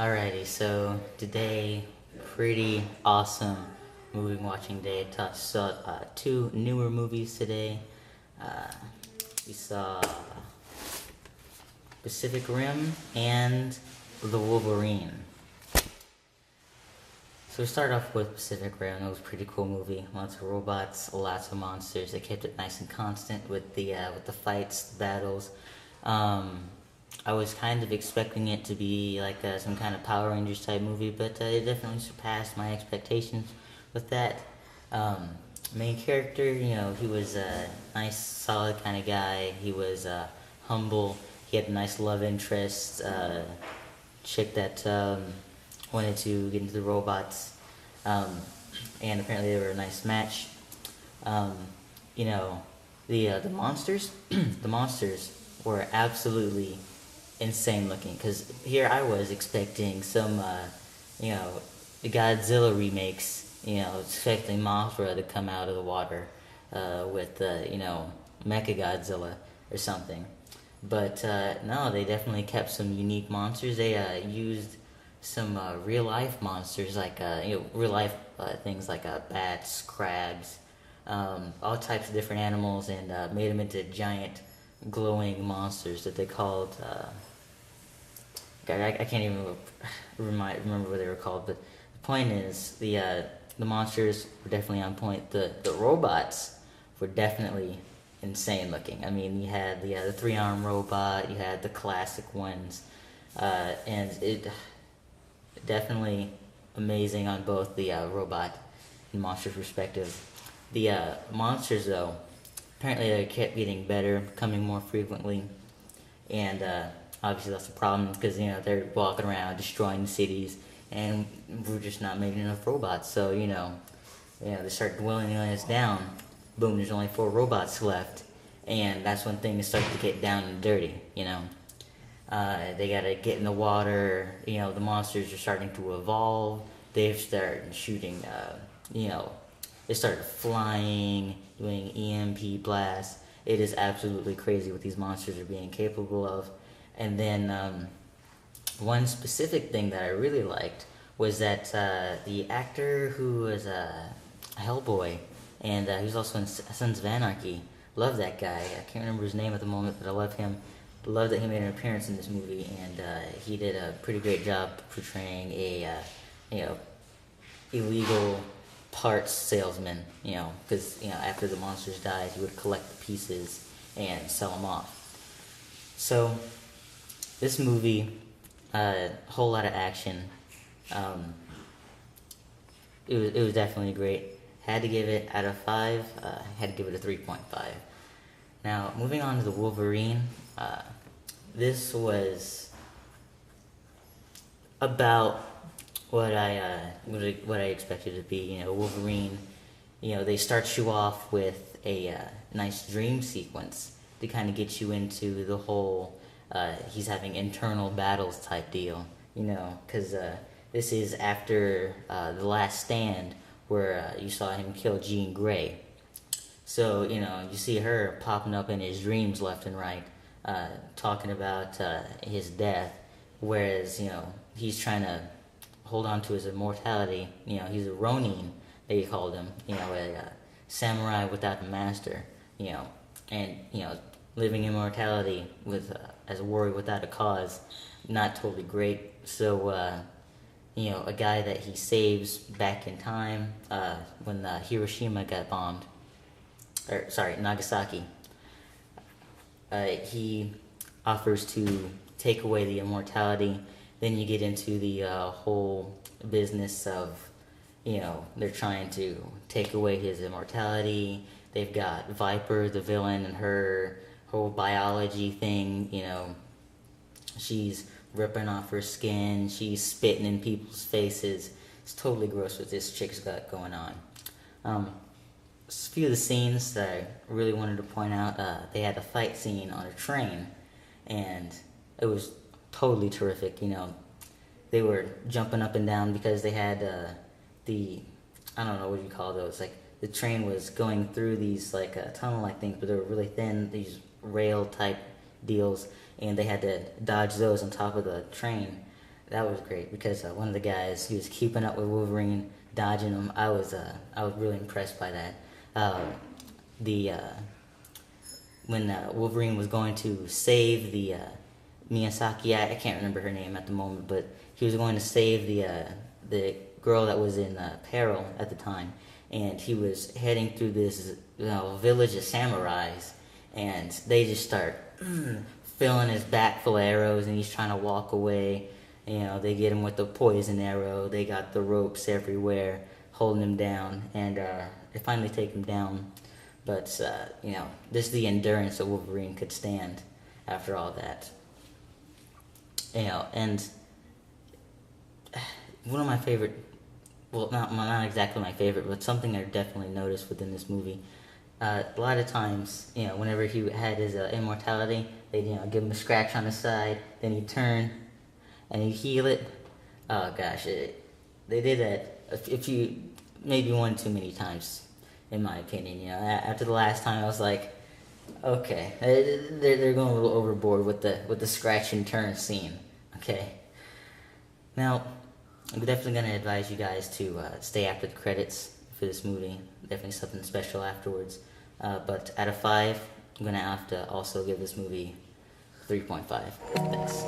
Alrighty, so today, pretty awesome movie watching day. Saw two newer movies today. Uh, we saw Pacific Rim and The Wolverine. So we start off with Pacific Rim. It was a pretty cool movie. Lots of robots, lots of monsters. They kept it nice and constant with the fights, the battles. Um, I was kind of expecting it to be like some kind of Power Rangers type movie, but it definitely surpassed my expectations with that. Um, Main character, he was a nice, solid kind of guy. He was humble. He had a nice love interest, chick that wanted to get into the robots, and apparently they were a nice match. Um, you know, the monsters, the monsters were absolutely insane looking. Because here I was expecting some, the Godzilla remakes. Expecting Mothra to come out of the water with, Mecha Godzilla or something. But no, they definitely kept some unique monsters. They used some real life monsters, like real life things like bats, crabs, all types of different animals, and made them into giant glowing monsters that they called. I can't even remember what they were called, but the point is the monsters were definitely on point. The robots were definitely insane looking. I mean, you had the 3-arm robot, you had the classic ones, and it definitely amazing on both the robot and monster perspective. The monsters, though, apparently they kept getting better, coming more frequently, and obviously that's a problem because they're walking around destroying cities, and we're just not making enough robots. So they start dwindling us down. Boom, there's only 4 robots left, and that's when things start to get down and dirty. They gotta get in the water. The monsters are starting to evolve. They start shooting. They start flying, doing EMP blasts. It is absolutely crazy what these monsters are being capable of. And then one specific thing that I really liked was that the actor who was Hellboy, and he was also in Sons of Anarchy. Love that guy. I can't remember his name at the moment, but I love him. Love that he made an appearance in this movie, and he did a pretty great job portraying a illegal parts salesman. Because after the monsters died, he would collect the pieces and sell them off. So this movie, a whole lot of action. It was definitely great. Had to give it out of 5. Had to give it a 3.5. Now, moving on to the Wolverine, this was about what I expected it to be. Wolverine. They start you off with a nice dream sequence to kind of get you into the whole he's having internal battles type deal. Because this is after The Last Stand, where you saw him kill Jean Grey. So, you see her popping up in his dreams left and right, talking about his death, whereas, he's trying to hold on to his immortality. He's a Ronin, they called him, a samurai without a master, and, living immortality with as a warrior without a cause, not totally great. So, a guy that he saves back in time when Hiroshima got bombed, Nagasaki. He offers to take away the immortality. Then you get into the whole business of, they're trying to take away his immortality. They've got Viper, the villain, and her whole biology thing. She's ripping off her skin. She's spitting in people's faces. It's totally gross what this chick's got going on. A few of the scenes that I really wanted to point out, they had a fight scene on a train, and it was totally terrific. They were jumping up and down because they had I don't know, what do you call those, like the train was going through these like tunnel-like things, but they were really thin, these rail type deals, and they had to dodge those on top of the train. that was great because one of the guys, he was keeping up with Wolverine, dodging him. I was really impressed by that. The when Wolverine was going to save the Miyazaki, I can't remember her name at the moment, but he was going to save the girl that was in peril at the time, and he was heading through this village of samurais, and they just start filling his back full of arrows, and he's trying to walk away. They get him with the poison arrow. They got the ropes everywhere holding him down, and they finally take him down. But just the endurance that Wolverine could stand after all that. And one of my favorite, well, not exactly my favorite, but something I definitely noticed within this movie. A lot of times, whenever he had his immortality, they'd give him a scratch on the side, then he'd turn and he'd heal it. Oh gosh, they did that a few, maybe one too many times, in my opinion. After the last time, I was like, okay, they're going a little overboard with the scratch and turn scene. Okay, now I'm definitely gonna advise you guys to stay after the credits for this movie. Definitely something special afterwards. But out of 5, I'm gonna have to also give this movie 3.5. Thanks.